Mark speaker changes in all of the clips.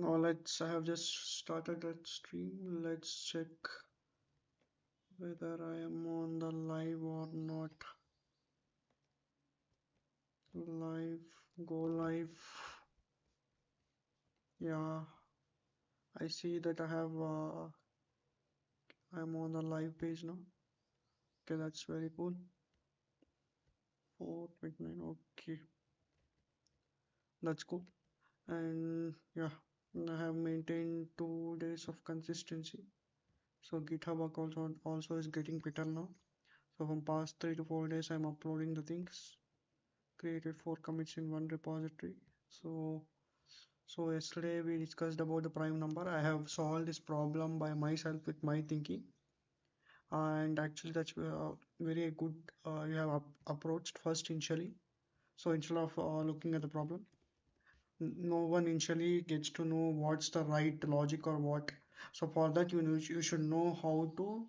Speaker 1: Now let's. I have just started that stream. Let's check whether I am on the live or not. Live, go live. Yeah, I see that I have. I'm on the live page now. Okay, that's very cool. 4:29. Okay, that's cool. And yeah, I have maintained 2 days of consistency. So GitHub account also is getting better now. So from past 3 to 4 days, I'm uploading the things. Created 4 commits in one repository. So so yesterday we discussed about the prime number. I have solved this problem by myself with my thinking, and actually that's very good. You have approached first initially. So instead of looking at the problem, no one initially gets to know what's the right logic or what. So for that you should know how to.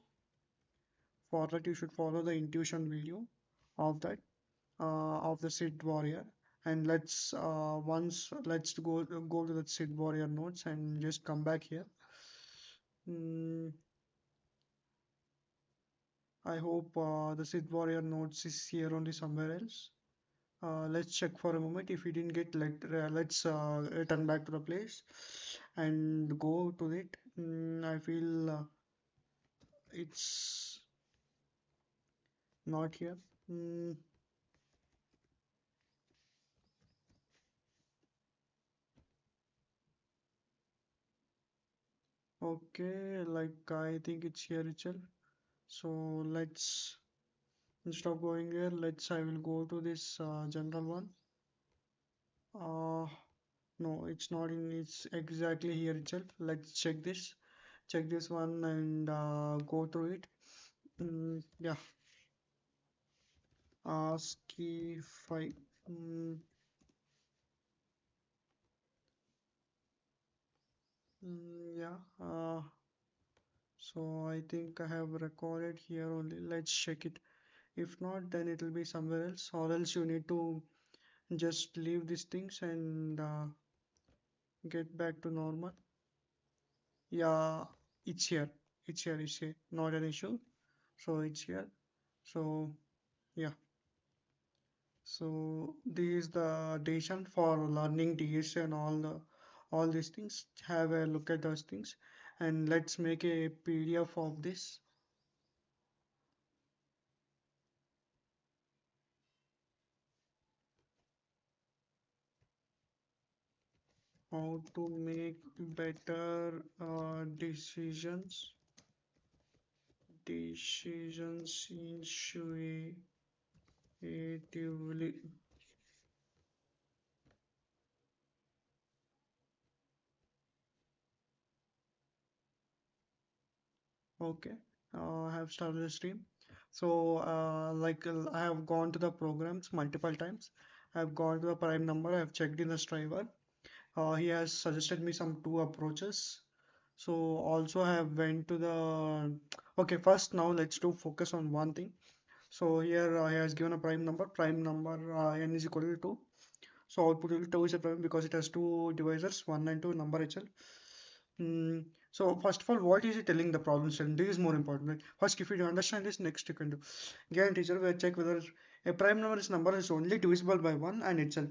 Speaker 1: For that you should follow the intuition video of that of the Sid Warrior. And let's go to the Sid Warrior notes and just come back here. Mm, I hope the Sid Warrior notes is here only somewhere else. Let's check for a moment. If we didn't get, let's return back to the place and go to it. I feel it's not here. Mm, okay, like I think it's here itself. So let's instead of going here, I will go to this general one. Uh, no, it's not in, it's exactly here itself. Let's check this one and go through it. Yeah, ASCII 5. Mm, yeah, so I think I have recorded here only. Let's check it. If not, then it will be somewhere else, or else you need to just leave these things and get back to normal. Yeah, it's here. It's here. Not an issue. So it's here. So yeah. So this is the decision for learning DS and all these things. Have a look at those things, and let's make a PDF of this. How to make better decisions intuitively. Okay, I have started the stream. So, I have gone to the programs multiple times. I have gone to the prime number. I have checked in the driver. He has suggested me some two approaches. So also I have went to the. Okay, first now let's do focus on one thing. So here he has given a prime number. Prime number n is equal to 2. So output will be 2 is a prime because it has two divisors, 1 and 2 number itself. So first of all, what is it telling the problem statement? This is more important. Right? First, if you understand this, next you can do. Again, teacher will check whether a prime number is only divisible by 1 and itself.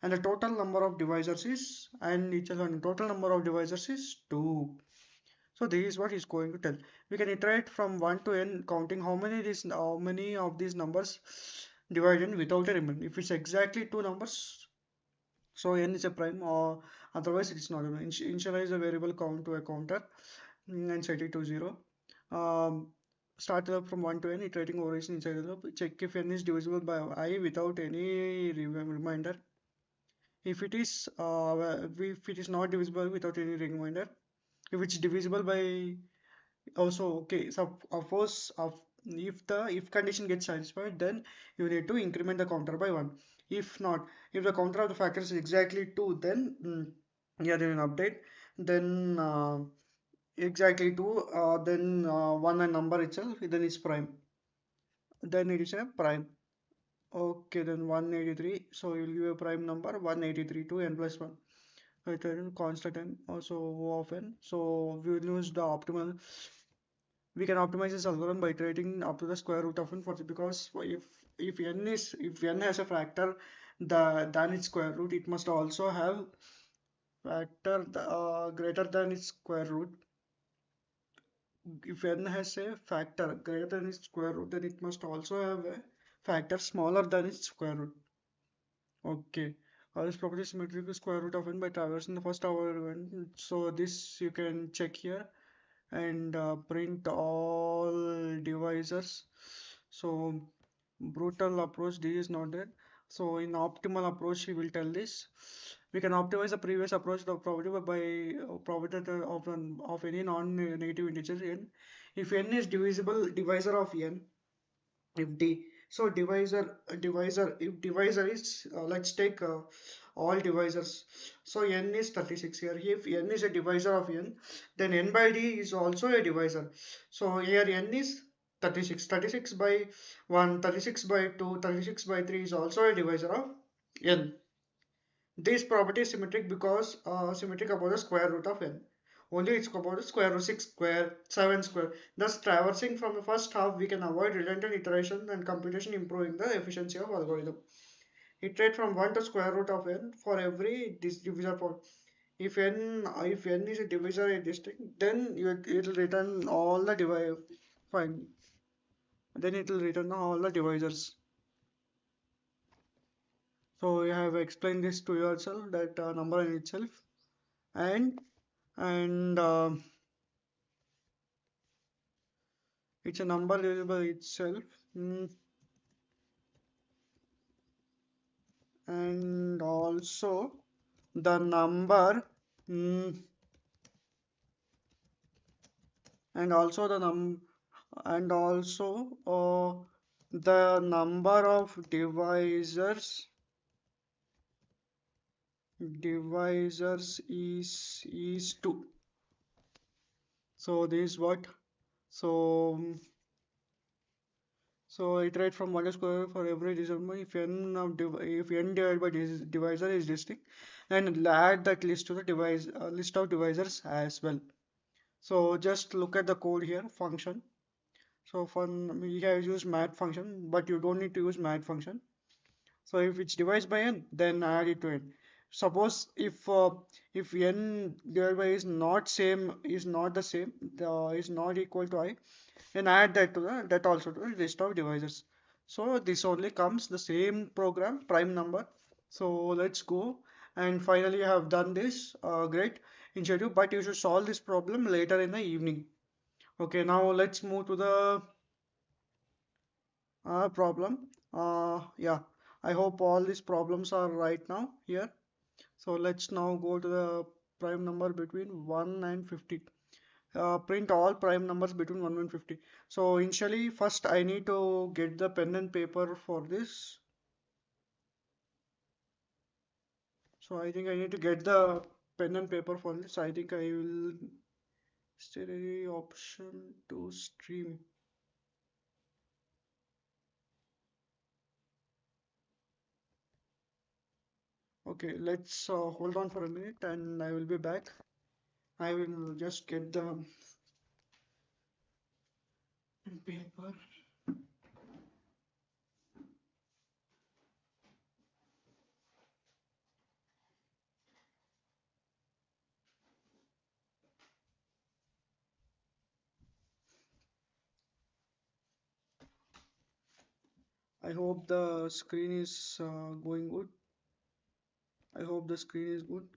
Speaker 1: And the total number of divisors is and itself and total number of divisors is 2. So this is what he's going to tell. We can iterate from 1 to n counting how many of these numbers divide in without a remainder. If it's exactly two numbers, so n is a prime or otherwise it is not. Initialize a variable count to a counter and set it to 0. Um, Start the loop from 1 to n, iterating operation inside the loop. Check if n is divisible by I without any reminder. If it is not divisible without any reminder, if it's divisible by also okay. So suppose if the if condition gets satisfied, then you need to increment the counter by 1. If not, if the counter of the factor is exactly 2, then yeah, then an update. Then exactly 2, then 1 and number itself, then it's prime. Then it is a prime. Okay, then 183. So you'll give a prime number 183 to n plus 1. iterating constant and also often. So we will use the optimal. We can optimize this algorithm by iterating up to the square root of n for because if n has a factor than its square root, it must also have factor greater than its square root. If n has a factor greater than its square root, then it must also have a factor smaller than its square root. Okay. This property is symmetric to square root of n by traversing the first argument. So this you can check here and print all divisors. So brutal approach D is not there. So in optimal approach we will tell this. We can optimize the previous approach the property by property of any non-negative integer n. If n is divisible divisor of n, if d so divisor if divisor is let's take all divisors, so n is 36 here. If n is a divisor of n, then n by d is also a divisor. So here n is 36, 36 by 1, 36 by 2, 36 by 3 is also a divisor of n. This property is symmetric because symmetric about the square root of n. Only it's about the square root 6 square, 7 square. Thus, traversing from the first half, we can avoid redundant iteration and computation, improving the efficiency of algorithm. Iterate from 1 to square root of n for every divisor point. If n is a divisor a distinct, then it will return all the divide. Fine. Then it will return all the divisors. So you have explained this to yourself that number in itself and and it's a number divisible itself. And also the number mm, and also the num and also the number of divisors is 2. So this is what. So So iterate from 1 to square for every decimal. If n divided by divisor is distinct, then add that list to the list of divisors as well. So just look at the code here, function. So we have used mat function, but you don't need to use mat function. So if it's divided by n, then add it to n. Suppose if n divided by is not the same, is not equal to I, then add that also to the list of divisors. So this only comes the same program prime number. So let's go, and finally you have done this great initiative, but you should solve this problem later in the evening. Okay, now let's move to the problem. Yeah, I hope all these problems are right now here. So let's now go to the prime number between 1 and 50. Print all prime numbers between 1 and 50. So initially first I need to get the pen and paper for this. So I think I need to get the pen and paper for this. I think I will still any option to stream. Okay, let's hold on for a minute and I will be back. I will just get the paper. I hope the screen is going good. I hope the screen is good.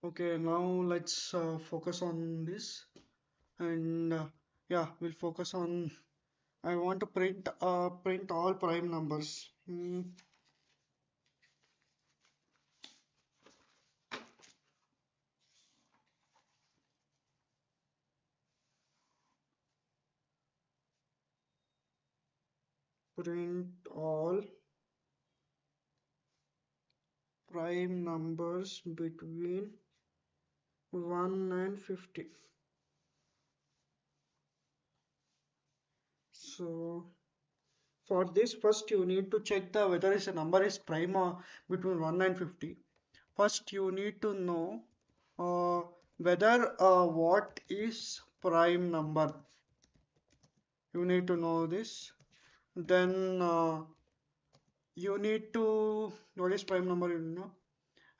Speaker 1: Okay, now let's focus on this and yeah, we'll focus on. I want to print all prime numbers. Print all prime numbers between 1 and 50. So for this, first you need to check the whether is a number is prime or between 1 and 50. First you need to know uh, whether what is prime number. You need to know this. Then you need to what is prime number, you know.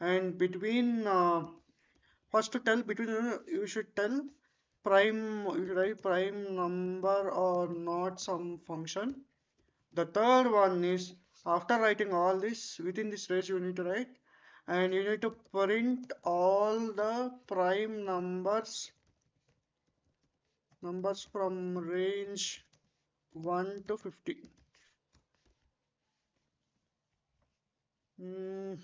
Speaker 1: And between first to tell between you should tell prime, you should write prime number or not some function. The third one is after writing all this within this range you need to write, and you need to print all the prime numbers from range 1 to 50. Mm.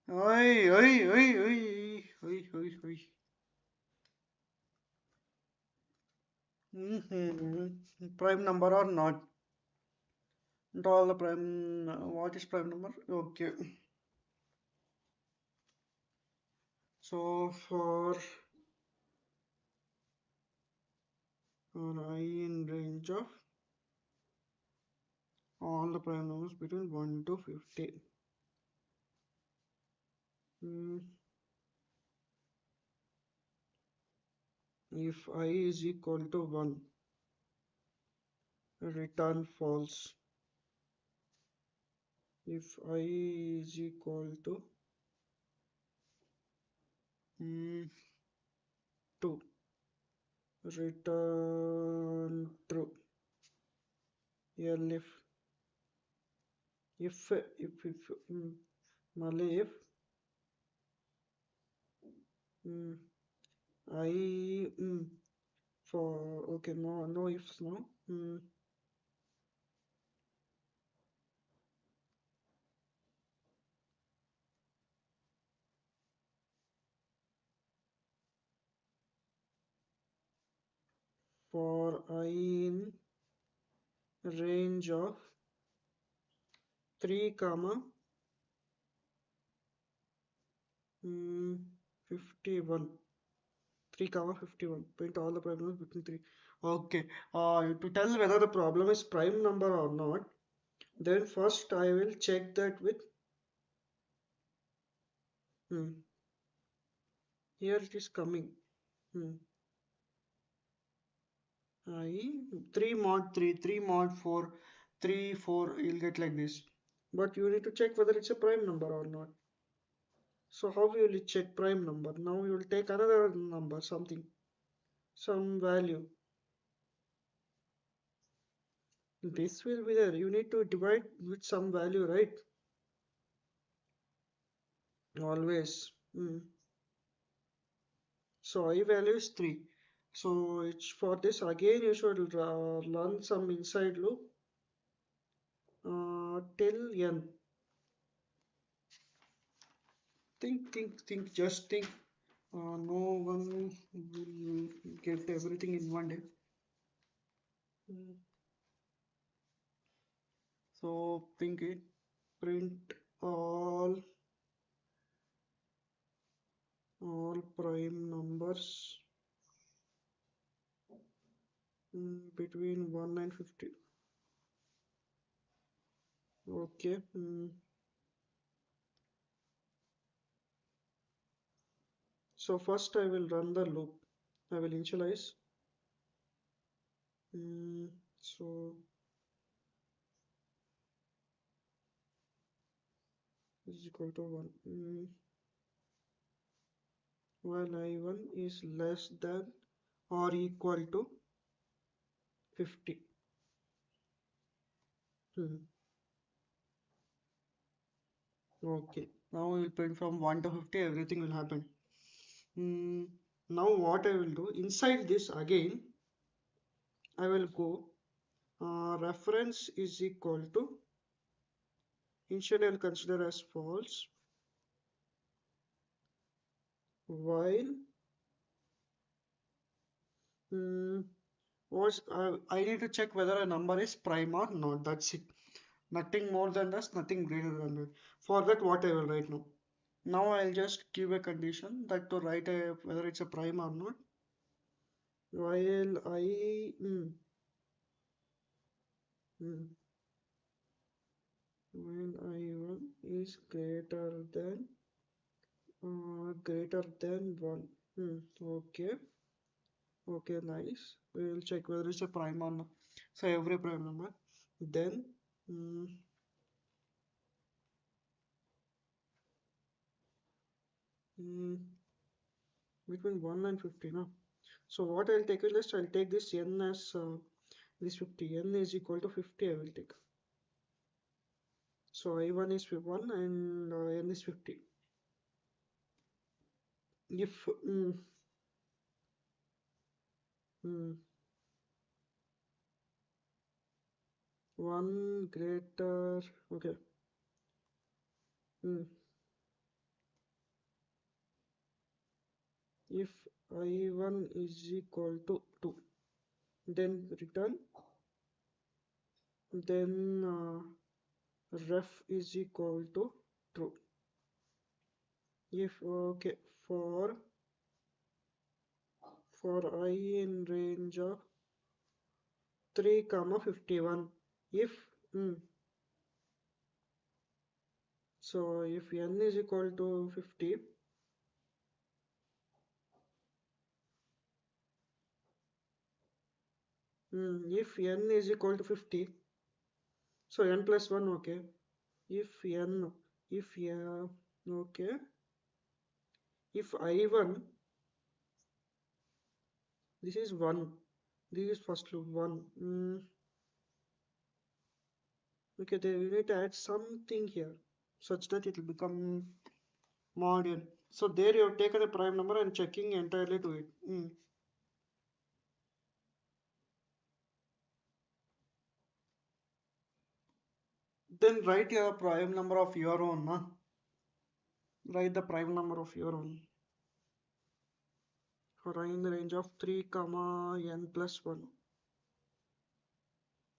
Speaker 1: Oi, oi, oi, oi, oi, oi, oi. Prime number or not? Not all the prime. What is prime number? Okay. So for I in range of all the prime numbers between 1 to 50. Mm, if I is equal to 1, return false. If I is equal to 2, return true. Elif if మళ్ళీ if mm, I for okay, no ifs, no. For I in range of 3 comma 51, 3 comma 51, print all the prime numbers between 3. Okay, to tell whether the problem is prime number or not, then first I will check that with hmm, here it is coming. I 3 mod 3, 3 mod 4, 3 4, you'll get like this. But you need to check whether it's a prime number or not. So how will you check prime number? Now you will take another number, something, some value. This will be there. You need to divide with some value, right? Always. So I value is 3. So it's for this again you should learn some inside loop till n. Think, just think. No one will get everything in one day. So think it, print all prime numbers between 1 and 50. Okay. So first I will run the loop. I will initialize. So is equal to 1. While I1 is less than or equal to 50. Okay. Now we will print from 1 to 50. Everything will happen. Now what I will do inside this again, I will go reference is equal to initially I will consider as false while I need to check whether a number is prime or not. That's it. Nothing more than that, nothing greater than that. For that, what I will write now. Now I'll just give a condition that to write whether it's a prime or not. While I Hmm. When I1 is greater than 1. Okay. Okay, nice. We will check whether it's a prime or not. So every prime number. Then mm, mm, between 1 and 50, no? So what I'll take is just I'll take this n as this 50. N is equal to 50 I will take. So I1 is 1 and n is 50. If mm, 1 greater, okay. Mm, if I1 is equal to 2, then return, then ref is equal to true. If okay, for I in range of 3 comma 51, if mm, so if n is equal to 50, if n is equal to 50, so n plus 1, okay. If n, if yeah, okay. If I1, this is 1, this is first loop 1. Okay, they we need to add something here such that it will become modern. So there you have taken a prime number and checking entirely to it. Then write your prime number of your own. Na? Write the prime number of your own. For I in the range of 3 comma n plus 1.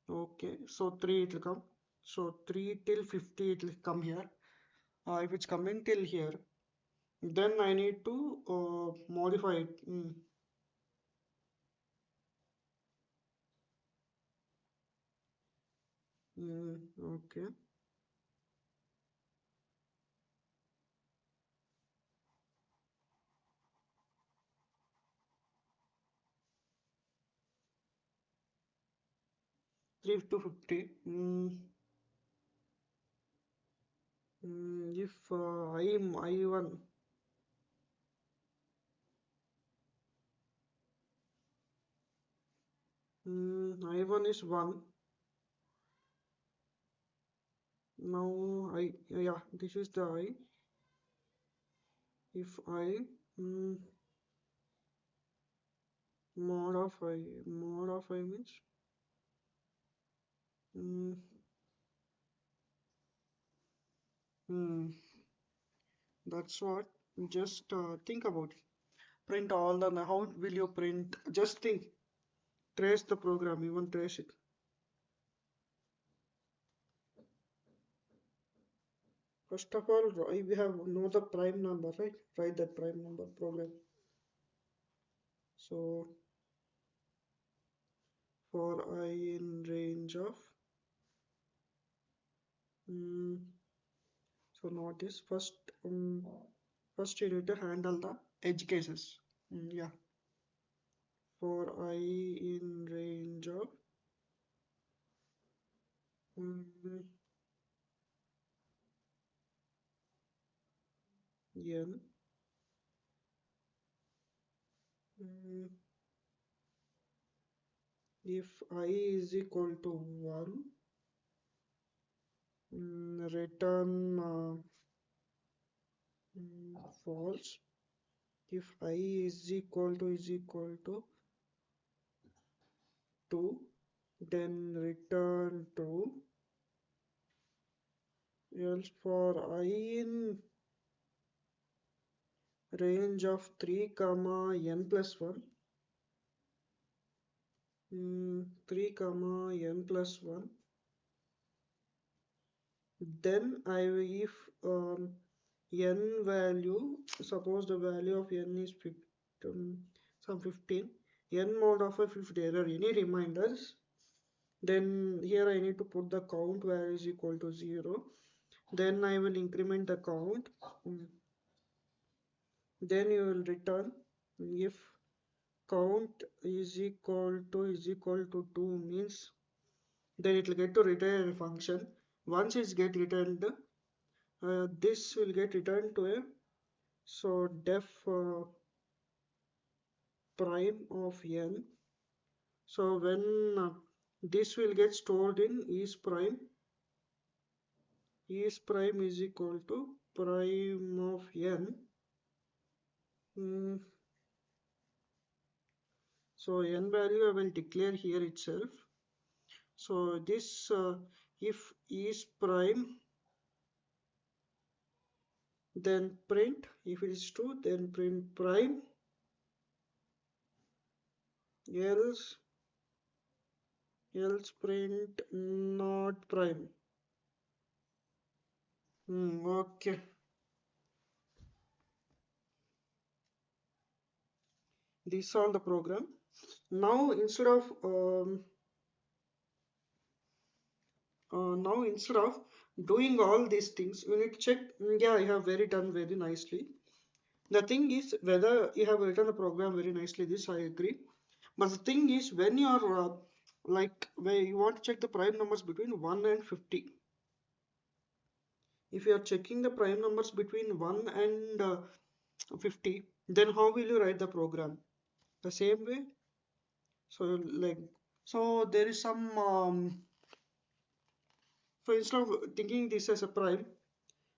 Speaker 1: Okay, so 3 it will come. So 3 till 50 it will come here. If it's coming till here, then I need to modify it. Okay. 3 to 50. If I1, I1 is 1. Now yeah, this is the I. If I mm, mod of I means mm, mm, that's what. Just think about it. Print all the. How will you print? Just think. Trace the program. Even trace it. First of all, we have know the prime number, right? Write that prime number program. So for I in range of mm, so notice first you need to handle the edge cases. Yeah. For I in range of mm, n mm, if I is equal to 1 return false. If I is equal to 2, then return true. Else for I in range of 3 comma n plus 1 3 comma n plus 1, then if n value, suppose the value of n is 15, some 15, n mod of a 50 error, any reminders, Then here I need to put the count where is equal to 0. Then I will increment the count. Mm, then you will return if count is equal to 2 means then it will get to return a function. Once it's get returned, this will get returned to a so def prime of n. So when this will get stored in is prime is equal to prime of n. Mm, so n value I will declare here itself. So this if is prime, then print. If it is true, then print prime. Else print not prime. Okay. This all the program. Now instead of doing all these things, you need to check. Yeah, I have done very nicely. The thing is whether you have written the program very nicely. This I agree. But the thing is when you are like where you want to check the prime numbers between 1 and 50. If you are checking the prime numbers between 1 and 50, then how will you write the program? The same way. So like so there is some so instead of thinking this as a prime,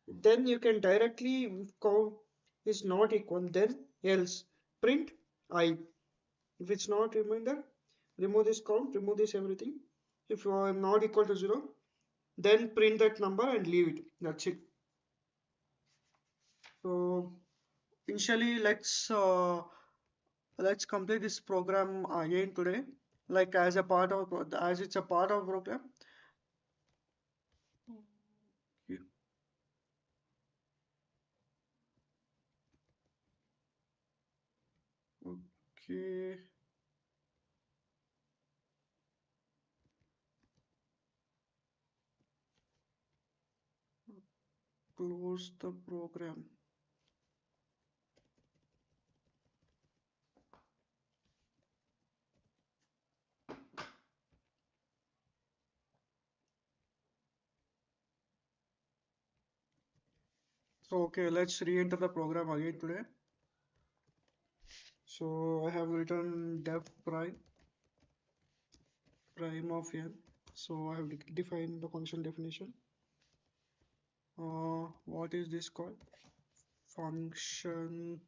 Speaker 1: then you can directly count is not equal, then else print I. If it's not remainder, remove this count, remove this everything. If you are not equal to 0, then print that number and leave it. That's it. So initially let's complete this program again today, like as it's a part of program. Okay, close the program. So okay, let's re-enter the program again today. So I have written def prime of n. So I have defined the function definition. What is this called? Function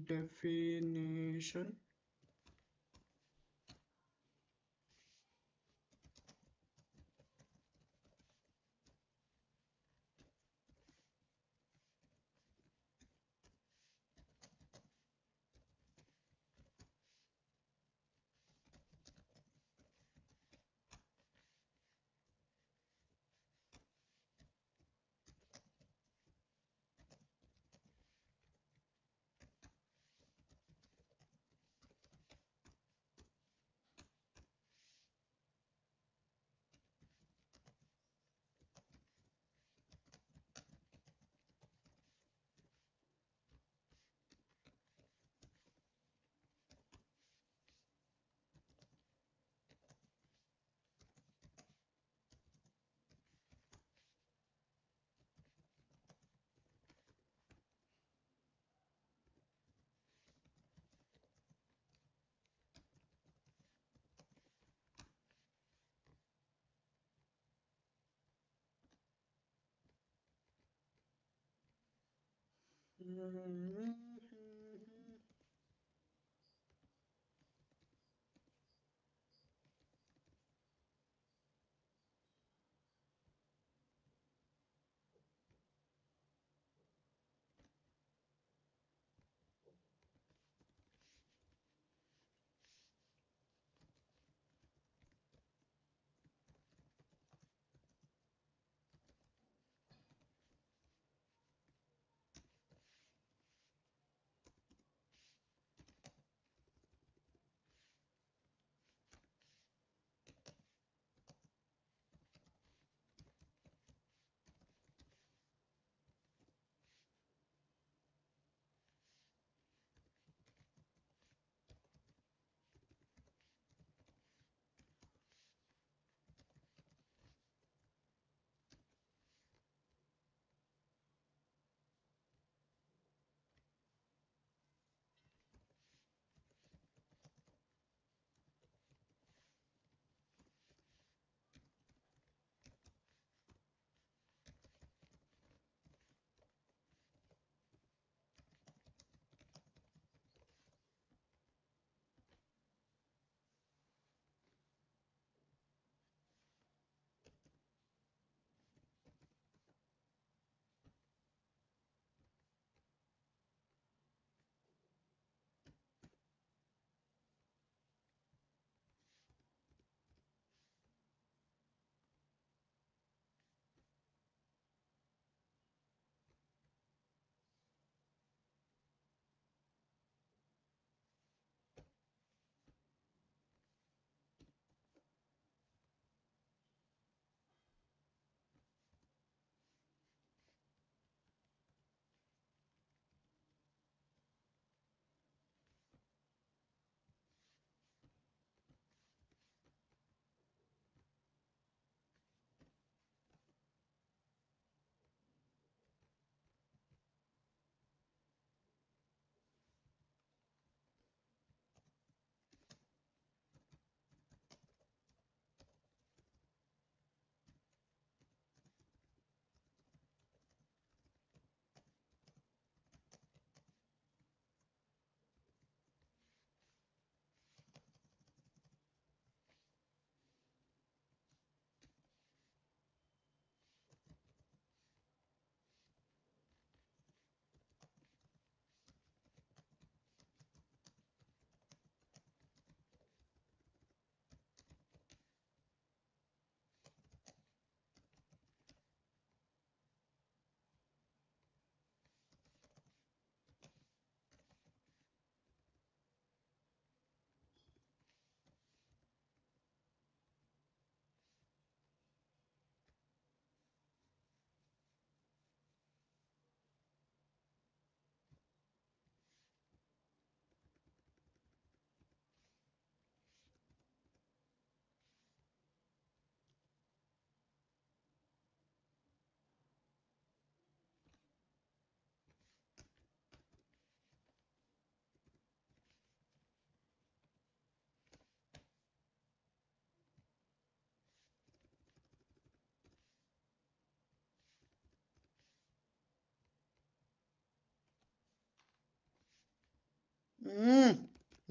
Speaker 1: definition. Mhm.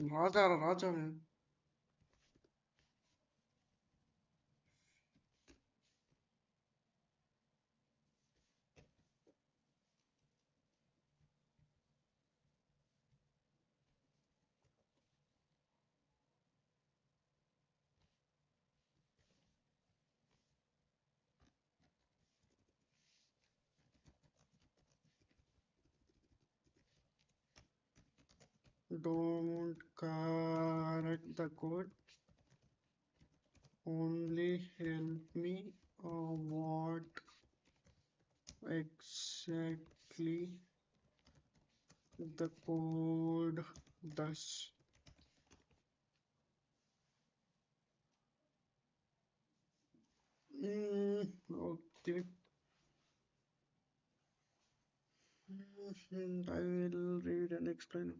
Speaker 1: Raja, Raja, man. Don't correct the code. Only help me. What exactly the code does. Okay. I will read and explain.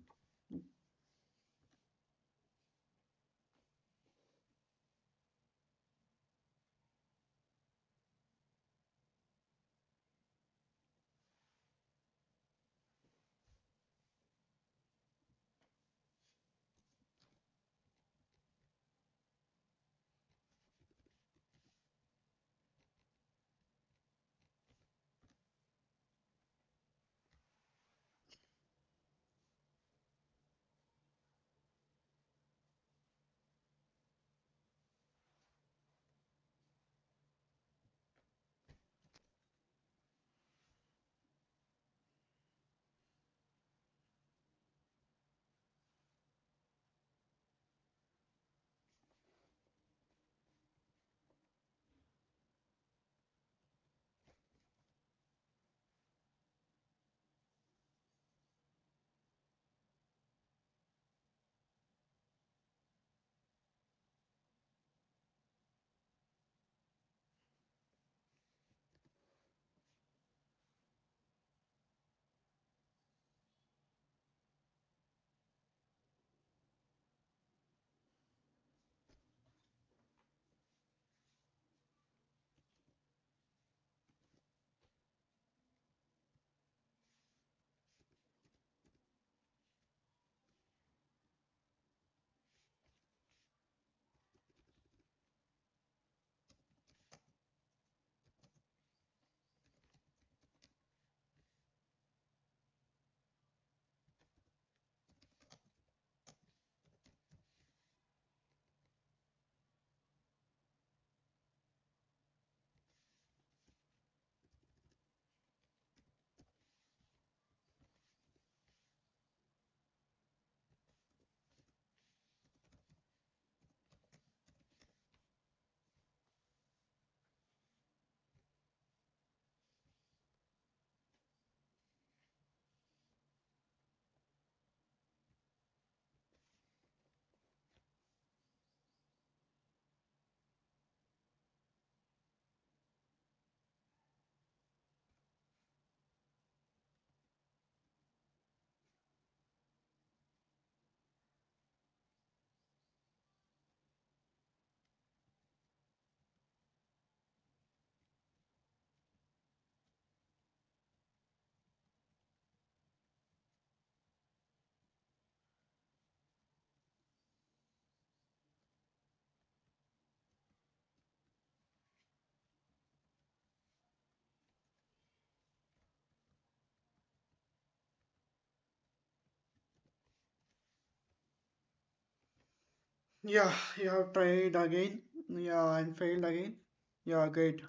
Speaker 1: Yeah, you have tried again. Yeah, and failed again. Yeah, great.